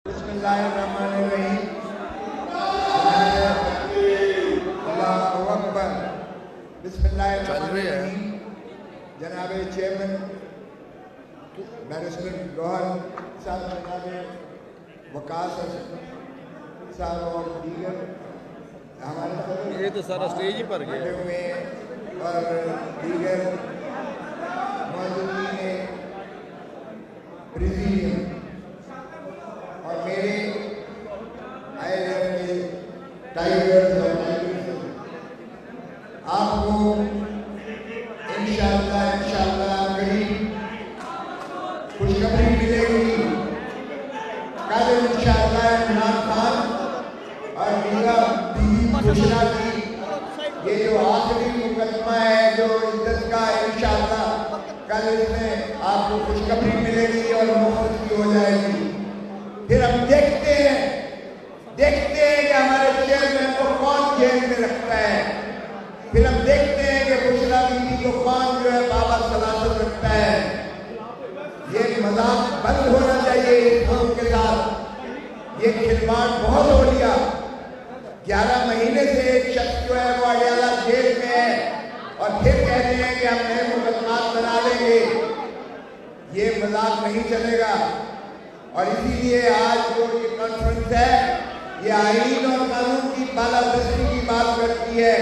बिस्मिल्लाहिर्रहमानिर्रहीम। अल्लाहु अकबर। बिस्मिल्लाहिर्रहमानिर्रहीम। जनाब चेयरमैन बैरिस्टर गौहर साहब, जनाब वकास साहब और दीगर हमारे ये तो सारा स्टेज ही भर गया हुए और दीगर मौजूदगी प्रेसिडियम और मेरे आए हुए टाइगर्स और टाइगर्स, आपको इंशाअल्लाह करीब खुशखबरी मिलेगी। कल इंशाअल्लाह इमरान खान और मीरा बीबी बुशरा की ये जो आखिरी मुकदमा है जो इज्जत का, इंशाअल्लाह कल इसमें आपको खुशखबरी मिलेगी और मुफ्त हो जाएगी। फिर हम देखते हैं कि हमारे चेयरमैन को कौन जेल में रखता है। फिर हम देखते हैं कि बुशरा बीबी को कौन जो है बाबा सलामत रखता है। ये मजाक बंद होना चाहिए इस मुल्क के साथ। ये खिलवाड़ बहुत हो लिया। 11 महीने से एक शख्स जो है वो अडयाला जेल में है और फिर कहते हैं कि हम नए मुकदमात बना लेंगे। ये मजाक नहीं चलेगा। और इसीलिए आज जो ये कॉन्फ्रेंस है ये आईन और कानून की बालादस्ती की बात करती है।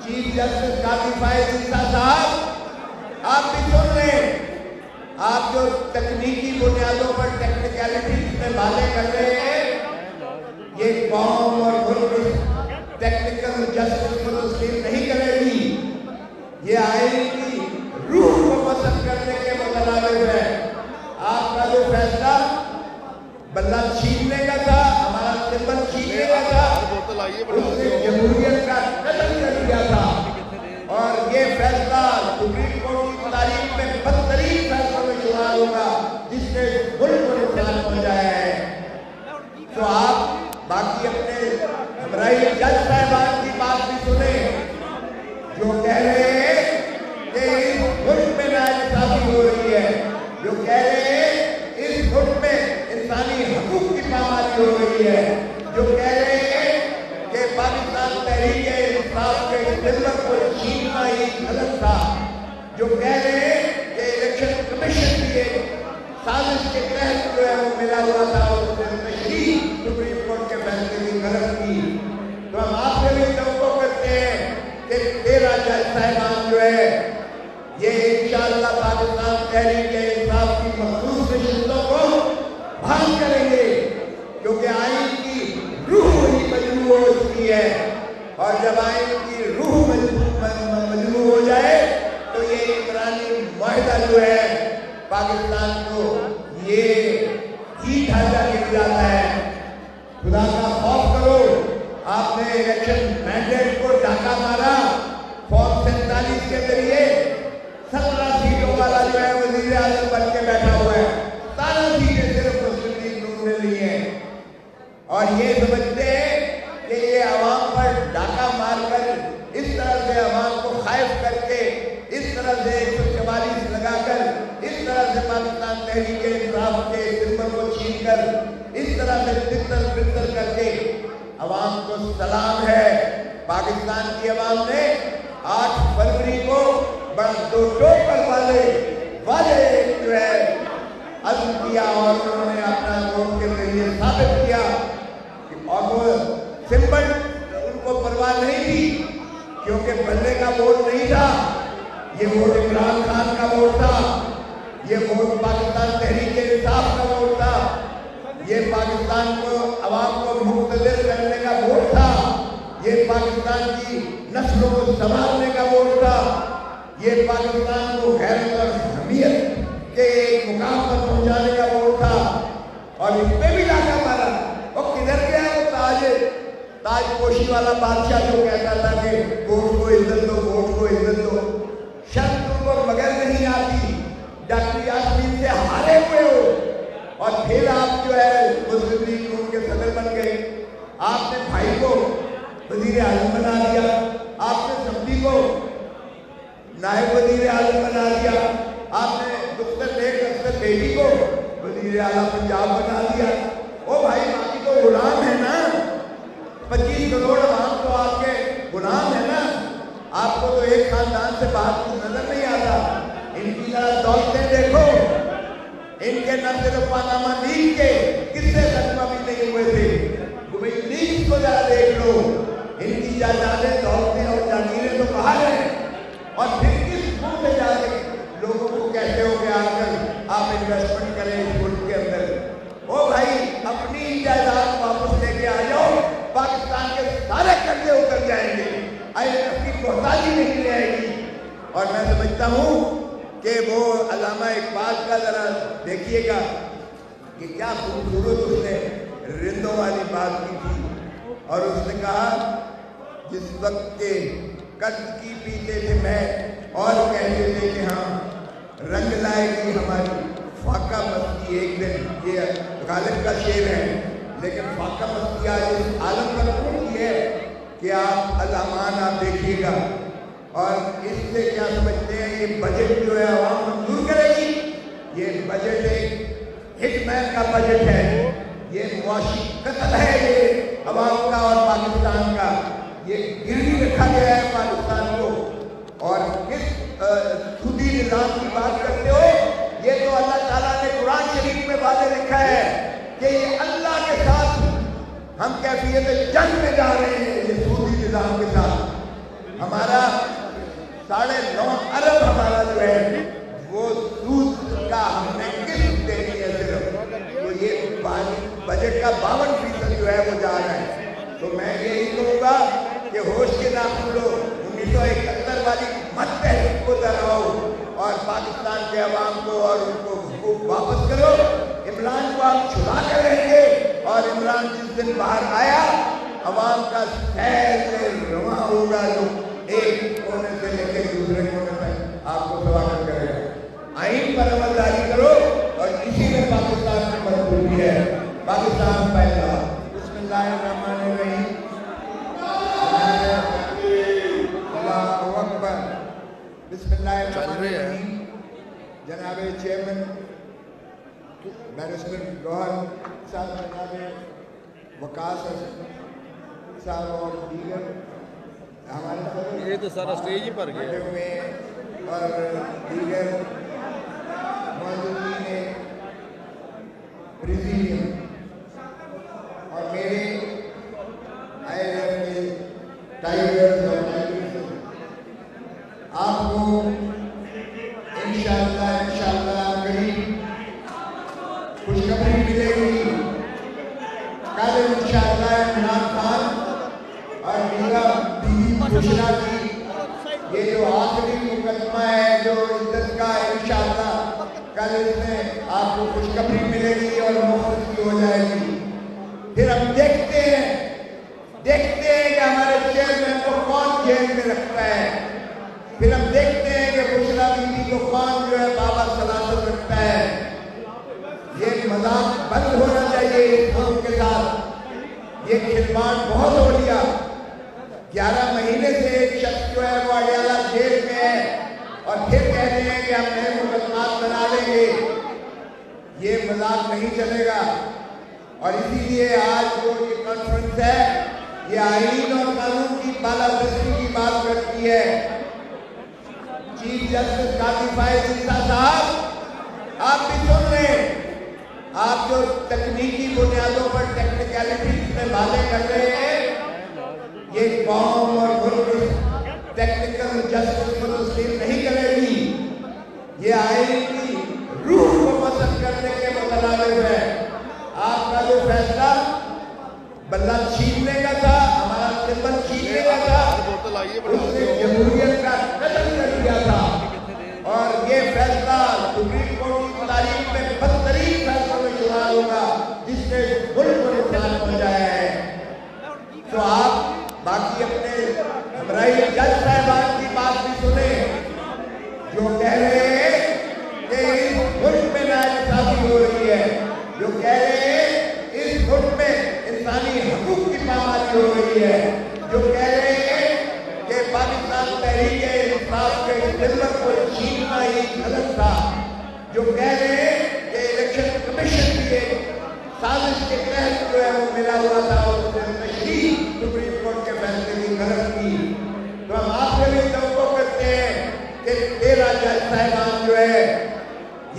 चीफ जस्टिस काजी फाइज ईसा साहब, आप भी सुन लें। आप जो तकनीकी बुनियादों पर टेक्निकलिटीज में बातें कर रहे हैं, ये कौम और मुल्क टेक्निकल जस्टिस को तस्लीम नहीं करेगी। ये आईन की रूह को पसंद करने के मुताबिक है। आपका जो फैसला बल्ला छीनने का था, हमारा सिंबल छीनने का था, उसने जमहूरियत का कत्ल कर दिया था। और ये फैसला सुप्रीम कोर्ट की तारीख में बदतरीन फैसलों में शुमार होगा जिससे मुल्क को नुकसान पहुंचाया है। तो आप बाकी अपने हमराई जज साहिबान की बात भी सुने जो कह रहे हैं कि इस मुल्क में नाइंसाफी हो रही है, जो कह रहे हैं इस मुल्क में इंसानी हकूक की पामाली हो रही है, जो कह रहे हैं कि पाकिस्तान तहरीक-ए-इंसाफ के खिदमत को छीनना ही गलत था, जो कह रहे हैं कि इलेक्शन कमीशन की एक साजिश के तहत जो है वो मिला हुआ था और उसने तशरीह सुप्रीम कोर्ट के फैसले की गलत की। तो हम आपसे भी तवक्को करते हैं कि 13 जज साहिबान जो है ये इंशाअल्लाह पाकिस्तान तहरीक-ए-इंसाफ की मखसूस नशिस्तों को बहाल करेंगे, क्योंकि आईन की रूह ही मजबूत हो चुकी है। और जब आईन की रूह मजबूत हो जाए तो ये इमरानी माहिदा जो है पाकिस्तान को ये ही ढांचा गिर जाता है। खुदा का खौफ करो। आपने इलेक्शन मैंडेट को डाका मारा फॉर्म 47 के जरिए। 17 सीटों वाला जो है वजीर आजम बन के बैठा हुआ है। 17 सीटें सिर्फ मुस्लिम लीग नून ने ली है और ये समझते हैं कि ये आवाम पर डाका मारकर इस तरह से आवाम को खाइफ करके इस तरह से 144 लगाकर इस तरह से पाकिस्तान तहरीक-ए-इंसाफ के सिंबल को छीनकर इस तरह से तितर करके आवाम को सलाम है। पाकिस्तान की आवाम ने 8 फरवरी को दो टोकर वाले जो है अज़्म किया और उन्होंने अपना वोट के जरिए साबित किया और वो सिंबल उनको परवाह नहीं थी, क्योंकि बल्ले का वोट नहीं था। ये वोट इमरान खान का वोट था, ये वोट पाकिस्तान तहरीक-ए-इंसाफ का वोट था, ये पाकिस्तान को आवाम को मुख्तलिफ करने का वोट था, ये पाकिस्तान की नस्लों को संभालने का वोट था, ये पाकिस्तान को गैरत और हमीयत के एक मुकाम पर पहुंचाने का वोट था। और इसमें भी लाका मारा। और किधर गया वो ताजपोशी वाला बादशाह जो कहता था कि वोट को इज्जत दो, वोट को इज्जत दो। शर्त तुमको मगर नहीं आती, डॉक्टर यास्मीन से हारे हुए हो और फिर आप जो है मुस्लिम लीग नून के सदर बन गए। आपने भाई को वजीर आजम बना दिया, आपने सब्जी को नायब वजीर आजम बना दिया, आपने दुख्तर बेटी को वजीर वजीर आला पंजाब बना दिया। ओ भाई बाकी तो गुलाम है ना, 25 करोड़ आवाम तो आपके गुलाम है ना। आपको तो एक खानदान से बाहर कुछ नजर नहीं आता। इनकी जरा दौलतें देखो, इनके न सिर्फ पानामा लीग के कितने खत्म भी नहीं हुए थे, दुबई लीग को जरा देख लो। इनकी जायदादें, दौलतें और जागीरें तो बाहर हैं, और फिर किस मुंह से जाके लोगों को कहते हो कि आकर आप इन्वेस्टमेंट करें इस मुल्क के अंदर। ओ भाई अपनी जायदाद वापस लेके आ जाओ, पाकिस्तान के सारे कर्जे उतर जाएंगे, IMF की मोहताजी नहीं रहेगी। और मैं समझता हूँ कि वो अल्लामा इकबाल का जरा देखिएगा कि क्या खूबसूरत उसने रिंदों वाली बात की थी। और उसने कहा जिस वक्त के कर्ज की पीते थे मैं और कहते थे कि हम रंग लाएगी हमारी फाका मस्ती एक दिन। ये गालिब का शेर है, लेकिन फाका मस्ती आज इस आलम पर पहुंची है कि आप अल्लामान आप देखिएगा। और इससे क्या समझते हैं, ये बजट जो है आवाम मंजूर करेगी। ये बजट एक हिटमैन का बजट है, ये मुआशी कत्ल है ये अवाम का और पाकिस्तान का। ये गिरवी रखा गया है पाकिस्तान को। और किस सूदी निज़ाम की बात करते हो, ये तो अल्लाह ताला ने कुरान शरीफ में वादे लिखा है कि ये अल्लाह के साथ हम कैफियत जंग में जा रहे हैं। ये सूदी निज़ाम के साथ हमारा 9.5 अरब हमारा जो है वो सूद का हमने किस्त देनी है सिर्फ, तो ये बजट का 52% जो है वो जा रहा है। तो मैं यही कहूँगा कि होश के नाखून लो, 1971 वाली मत तहरीक को दोहराओ और पाकिस्तान के अवाम को और उनको हुकूक वापस करो। इमरान को आप छुड़ा कर रहेंगे, और इमरान जिस दिन बाहर आया अवाम का सैर से रवा होगा, जो एक कोने से लेकर दूसरे कोने तक आपको स्वागत करेगा। आइन पर अमलदारी करो, और इसी में पाकिस्तान की मजबूती है। पाकिस्तान पहला। बिस्मिल्लाहिर्रहमानिर्रहीम। अल्लाहु अकबर। बिस्मिल्लाहिर्रहमानिर्रहीम। जनाब चेयरमैन बैरिस्टर गौहर साहब, जनाब वकास साहब और दीगर हमारे ये तो सारा स्टेज ही पर गया हुए और दीगर मौजूदीन प्रेसिडियम और मेरे आए हुए टाइगर्स और टाइगर्स, आपको इंशाअल्लाह करीब खुशखबरी मिलेगी। कल इंशाअल्लाह इमरान खान और मीरा बीवी बुशरा की ये जो आखिरी मुकदमा है जो इज्जत का, इंशाअल्लाह कल इसमें आपको खुशखबरी मिलेगी और मुफ्त हो जाएगी। फिर हम देखते हैं कि हमारे चेयरमैन को कौन जेल में रखता है। फिर हम देखते हैं कि बुशरा बीवी को कौन जो है बाबा सलामत रखता है। ये मजाक बंद होना चाहिए इस कौम के साथ। ये खिलवाड़ बहुत हो लिया। 11 महीने से एक शख्स जो है वो अडियाला जेल में है, और फिर कह रहे हैं कि हम नए मुकदमात बना लेंगे। ये मजाक नहीं चलेगा। और इसीलिए आज जो ये कॉन्फ्रेंस है, ये आईन और कानून की बालादस्ती की बात करती है। चीफ जस्टिस काजी फायद ईसा साहब, आप भी सुन रहे हैं। आप जो तकनीकी बुनियादों पर टेक्निकलिटीज में बातें कर रहे हैं, ये कौम और मुल्क टेक्निकल जस्टिस को तस्लीम नहीं करेगी। ये आईन की रूह को पसंद करने के मुताबिक है। आपका जो फैसला बल्ला छीनने का था, हमारा सिंबल छीनने का था, उसने जमहूरियत का कत्ल कर दिया था। और ये फैसला सुप्रीम कोर्ट की तारीख में बदतरीन फैसलों में शुमार होगा, जिससे मुल्क को नुकसान पहुंचाया है। तो आप बाकी अपने हमारे जज साहबान की बात भी सुने, जो कह रहे हैं कि इस मुल्क में नाइंसाफी हो रही है, जो कह रहे हैं इस मुल्क में इंसानी हकूक की पामाली हो रही है, जो कह रहे हैं कि पाकिस्तान तहरीक-ए-इंसाफ के सिंबल को छीनना ही गलत था, जो कह रहे हैं कि इलेक्शन कमीशन साजिश के तहत जो है वो मिला हुआ था और उसने तशरीह सुप्रीम कोर्ट के फैसले की गलत की। तो हम आपसे भी तवक्को करते हैं कि 13 जज साहिबान जो है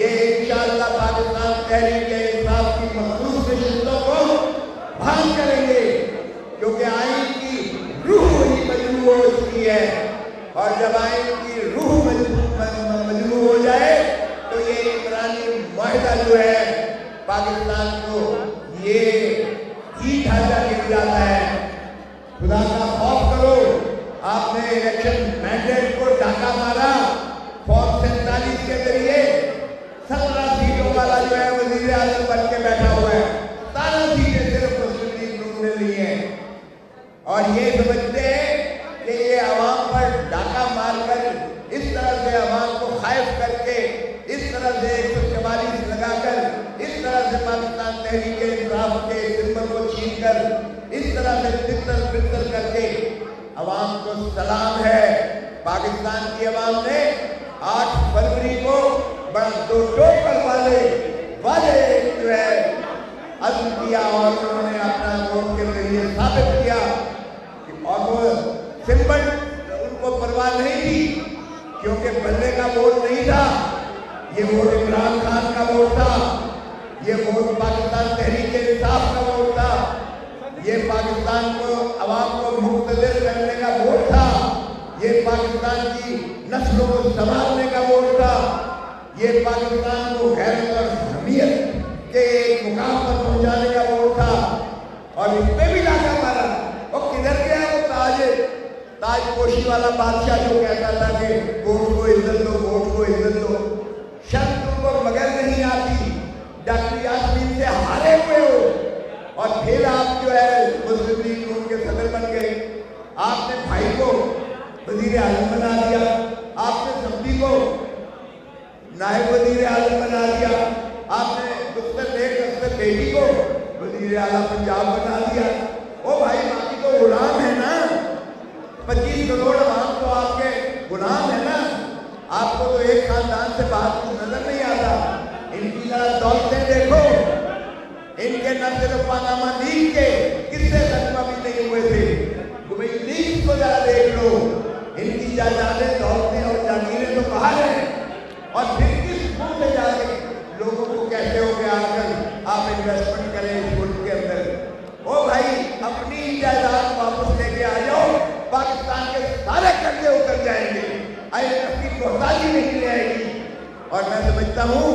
ये इंशाअल्लाह पाकिस्तान तहरीक-ए-इंसाफ की मखसूस नशिस्तों को बहाल करेंगे, क्योंकि आइन की रूह ही मजबूत हो चुकी है और जब आइन की रूह मजबूत हो जाए तो ये इमरानी मुआहिदा जो है पाकिस्तान को ये ही ढांचा गिर जाता है। खुदा का खौफ करो। आपने इलेक्शन मैंडेट को डाका मारा फॉर्म 47 के जरिए 17 सीटों वाला जो है वजीर आजम बन के बैठा हुआ है। 17 सीटें सिर्फ मुस्लिम लीग नून ने ली है और ये समझते हैं कि ये अवाम पर डाका मारकर इस तरह से अवाम को खाइफ करके इस तरह से 144 लगाकर इस तरह से पाकिस्तान तहरीक-ए-इंसाफ के सिंबल को छीनकर इस तरह से तितर करके अवाम को सलाम है। पाकिस्तान की अवाम ने 8 फरवरी को बड़ा दो टोकर वाले जो है अज़्म किया और उन्होंने अपना वोट के जरिए साबित किया और वो सिंबल उनको परवाह नहीं थी, क्योंकि बल्ले का वोट नहीं था, ये वोट इमरान खान का वोट था, ये वोट पाकिस्तान तहरीक-ए-इंसाफ का वोट था, ये पाकिस्तान को अवाम को मुख्तदिर करने का वोट था, ये पाकिस्तान की नस्लों को संभालने का वोट था, ये पाकिस्तान को गैरत और हमीयत के एक मुकाम पर पहुंचाने का वोट था। और इस पे भी डाका मारा। और किधर गया वो ताजपोशी वाला बादशाह जो कहता था कि वोट को इज्जत दो, वोट को इज्जत दो। शर्त तुमको मगर नहीं आती, डॉक्टर यास्मीन से हारे हुए हो और फिर आप जो है मुस्लिम लीग नून के सदर बन गए। आपने भाई को वजीर आजम बना दिया, आपने सब्जी को नायब वजीर आजम बना दिया, आपने अख्तर बेटी को वजीर आला पंजाब बना दिया। ओ भाई, बाकी तो गुलाम है ना, 25 करोड़ आवाम तो आपके गुलाम है ना। आपको तो एक खानदान से बाहर कुछ नजर नहीं आता। इनकी जरा दौलतें देखो, इनके न सिर्फ पानामा लीग के किससे तकमा भी नहीं हुए थे, दुबई लीग को जरा देख लो। इनकी जायदादें, दौलतें और जागीरें तो बाहर हैं और फिर किस मुंह से जाके लोगों को कहते हो कि आकर आप इन्वेस्टमेंट करें इस मुल्क के अंदर। ओ भाई, अपनी जायदाद वापस लेके आ जाओ, पाकिस्तान के सारे कर्जे उतर जाएंगे, IMF की मोहताजी नहीं रहेगी। और मैं समझता हूँ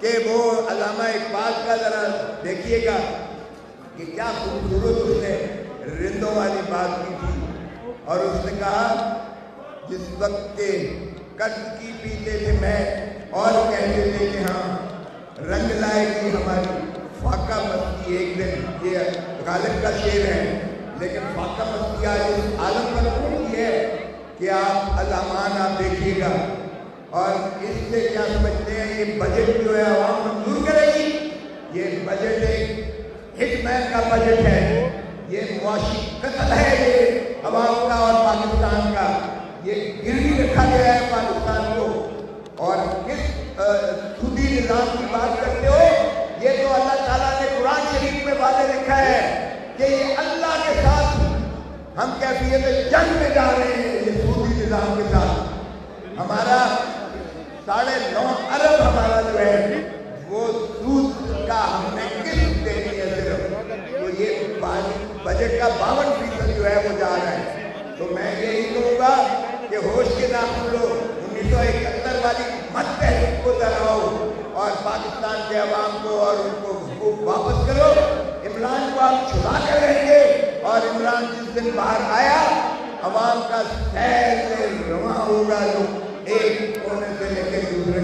कि वो अल्लामा इकबाल का जरा देखिएगा कि क्या खूबसूरत उसने रिंदों वाली बात की थी। और उसने कहा, जिस वक्त के कर्ज की पीते थे मैं और कहते थे कि हम रंग लाएगी हमारी फाका मस्ती एक दिन। ये गालिब का शेर है, लेकिन फाका मस्ती आज इस आलम पर पहुंची है कि आप अलामान आप देखिएगा। और इससे क्या समझते हैं, ये बजट जो है आवाम मंजूर करेगी। ये बजट एक हिटमैन का बजट है, ये मुआशी कत्ल है ये अवाम का और पाकिस्तान का। ये गिरवी रखा गया है पाकिस्तान को। और किस सूदी निज़ाम की बात करते हो, ये तो अल्लाह ताला ने कुरान शरीफ में वादे लिखा है कि ये अल्लाह के साथ हम कैफियत जंग में जा रहे हैं। ये सूदी निज़ाम के साथ हमारा 9.5 अरब हमारा जो है वो सूद का हमने किस्त देनी है सिर्फ, तो ये बजट का 52% जो है वो जा रहा है। तो मैं यही कहूँगा कि होश के नाखून लो, 1971 वाली मत तहरीक को दोहराओ और पाकिस्तान के अवाम को और उनको हुकूक वापस करो। इमरान को आप छुड़ा कर रहेंगे और इमरान जिस दिन बाहर आया, अवाम का सैर से रवां होगा, जो एक कोने से लेकर दूसरे